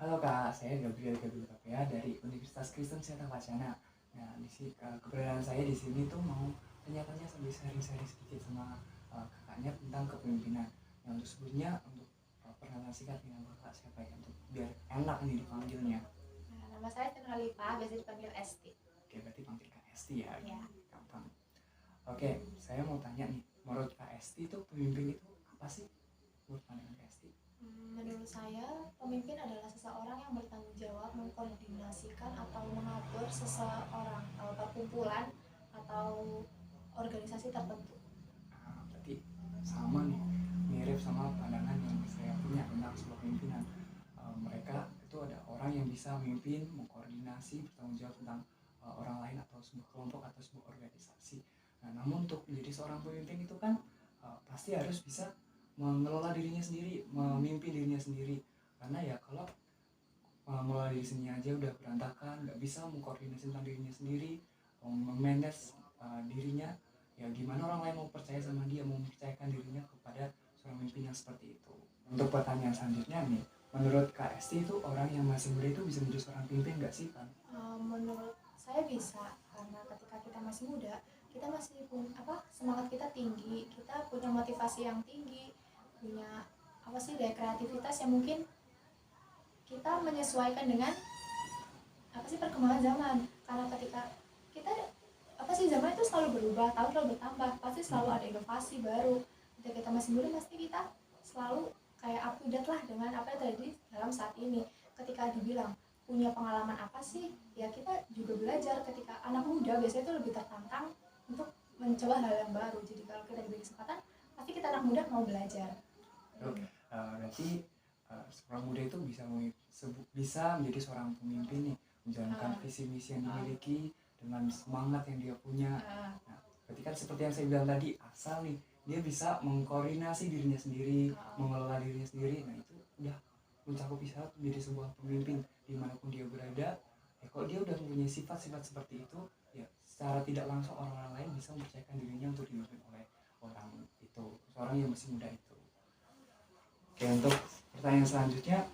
Halo Kak, saya Gabriel Tapia dari Universitas Kristen Seta Wacana. Nah, keberadaan saya di sini tuh mau tanya-tanya sambil sharing-sharing sedikit sama kakaknya tentang kepemimpinan. Yang untuk sebelumnya untuk perkenalan singkat dengan kakak siapa ya, untuk biar enak nih dipanggilnya. Nah, nama saya Nurhalifa, biasa dipanggil Esti. Oke, berarti panggil Kak Esti ya, Ya. gampang. Oke, saya mau tanya nih, menurut Kak Esti itu pemimpin itu apa sih? Menurut pandangan Kak Esti? Menurut saya, pemimpin adalah seseorang yang bertanggung jawab mengkoordinasikan atau mengatur seseorang, perkumpulan atau organisasi tertentu. Berarti sama nih, mirip sama pandangan yang saya punya tentang sebuah pemimpinan. Mereka itu ada orang yang bisa memimpin, mengkoordinasi, bertanggung jawab tentang orang lain atau sebuah kelompok atau sebuah organisasi. Nah, namun untuk menjadi seorang pemimpin itu kan pasti harus bisa mengelola dirinya sendiri, memimpin dirinya sendiri. Karena ya kalau mengelola diri sendiri aja udah berantakan, nggak bisa mengkoordinasi tentang dirinya sendiri, memanage dirinya, ya gimana orang lain mau percaya sama dia, mau mempercayakan dirinya kepada seorang pemimpin yang seperti itu. Untuk pertanyaan selanjutnya nih, menurut Kak Esti itu orang yang masih muda itu bisa menjadi seorang pemimpin nggak sih kan? Menurut saya bisa, karena ketika kita masih muda, kita masih semangat kita tinggi, kita punya motivasi yang tinggi, punya daya kreativitas yang mungkin kita menyesuaikan dengan perkembangan zaman. Karena ketika kita zaman itu selalu berubah, tahun selalu bertambah, pasti selalu ada inovasi baru. Ketika kita masih muda, pasti kita selalu kayak up to date lah dengan apa yang terjadi dalam saat ini. Ketika dibilang punya pengalaman apa sih, ya kita juga belajar. Ketika anak muda biasanya itu lebih tertantang untuk mencoba hal yang baru. Jadi kalau kita diberi kesempatan, pasti kita anak muda mau belajar. Berarti seorang muda itu bisa menjadi seorang pemimpin nih, menjalankan visi misi yang dimiliki dengan semangat yang dia punya. Nah, berarti kan seperti yang saya bilang tadi, asal nih dia bisa mengkoordinasi dirinya sendiri, mengelola dirinya sendiri, nah itu udah mencakup bisa menjadi sebuah pemimpin dimanapun dia berada. Ya kalau dia udah mempunyai sifat-sifat seperti itu, ya secara tidak langsung orang-orang lain bisa mempercayakan dirinya untuk dipimpin oleh orang itu, seorang yang masih muda itu. Oke, untuk pertanyaan selanjutnya,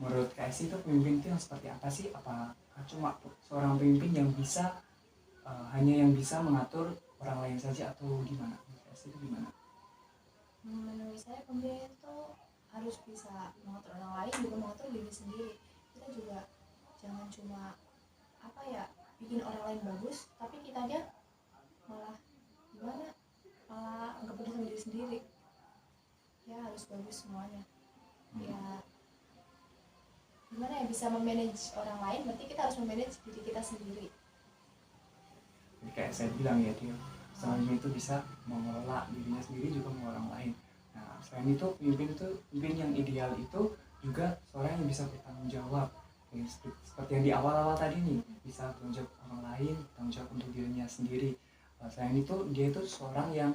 menurut KSI itu pemimpin itu yang seperti apa sih? Apakah cuma seorang pemimpin yang bisa hanya yang bisa mengatur orang lain saja atau gimana? KSI itu gimana? Menurut saya pemimpin itu harus bisa mengatur orang lain, juga mengatur diri sendiri. Kita juga jangan cuma bikin orang lain bagus, tapi kita aja malah nggak peduli sama diri sendiri. Ya harus bagus semuanya. Ya gimana ya, bisa memanage orang lain, berarti kita harus memanage diri kita sendiri. Jadi kayak saya bilang ya, dia selain itu bisa mengelola dirinya sendiri juga mengelola orang lain. Nah, selain itu pemimpin yang ideal itu juga seorang yang bisa bertanggung jawab. Seperti yang di awal-awal tadi nih, bisa bertanggung jawab orang lain, bertanggung jawab untuk dirinya sendiri. Selain itu dia itu seorang yang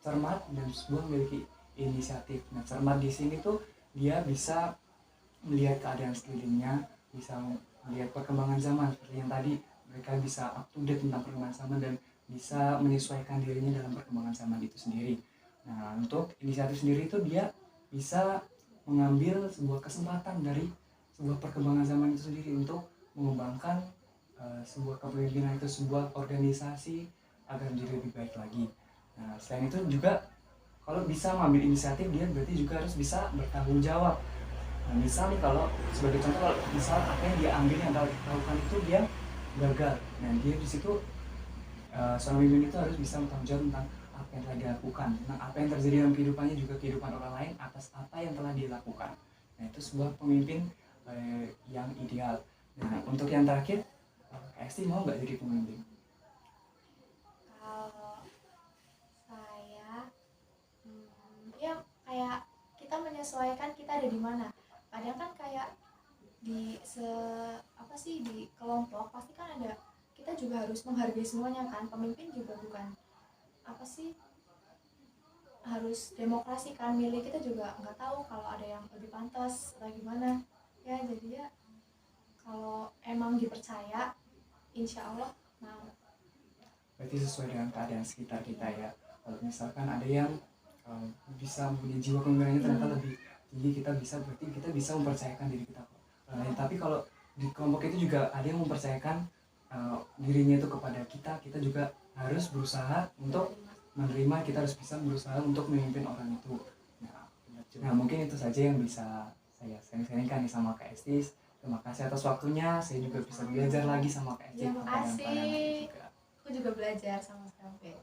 cermat dan sebuah memiliki inisiatif. Nah, cermat di sini tuh dia bisa melihat keadaan sekelilingnya, bisa melihat perkembangan zaman seperti yang tadi, mereka bisa up to date tentang perkembangan zaman dan bisa menyesuaikan dirinya dalam perkembangan zaman itu sendiri. Nah, untuk inisiatif sendiri itu dia bisa mengambil sebuah kesempatan dari sebuah perkembangan zaman itu sendiri untuk mengembangkan sebuah kepemimpinan itu, sebuah organisasi agar menjadi lebih baik lagi. Nah, selain itu juga kalau bisa mengambil inisiatif, dia berarti juga harus bisa bertanggung jawab. Nah, misal nih kalau sebagai contoh, kalau misal apa yang dia ambil, yang lakukan itu dia gagal, nah dia di situ seorang pemimpin itu harus bisa bertanggung jawab tentang apa yang telah dilakukan, tentang apa yang terjadi dalam kehidupannya, juga kehidupan orang lain atas apa yang telah dilakukan. Nah, itu sebuah pemimpin yang ideal. Nah, untuk yang terakhir, Esti mau nggak jadi pemimpin? Kalau saya, ya kayak kita menyesuaikan kita ada di mana. Kadang kan kayak di di kelompok pasti kan ada, kita juga harus menghargai semuanya kan. Pemimpin juga bukan harus demokrasi kan, milih kita juga nggak tahu kalau ada yang lebih pantas atau gimana ya. Jadi ya kalau emang dipercaya, insya Allah mau. Berarti sesuai dengan keadaan sekitar kita ya. Kalau misalkan ada yang bisa mempunyai jiwa kepemimpinannya ternyata lebih jadi berarti kita bisa mempercayakan diri kita ke orang lain. Tapi kalau di kelompok itu juga ada yang mempercayakan dirinya itu kepada kita juga harus berusaha untuk menerima, kita harus bisa berusaha untuk memimpin orang itu. Nah mungkin itu saja yang bisa saya sharing-sharingkan nih sama Kak Estis. Terima kasih atas waktunya, saya juga bisa belajar lagi sama Kak Estis. Terima kasih. Aku juga belajar sama Sampai.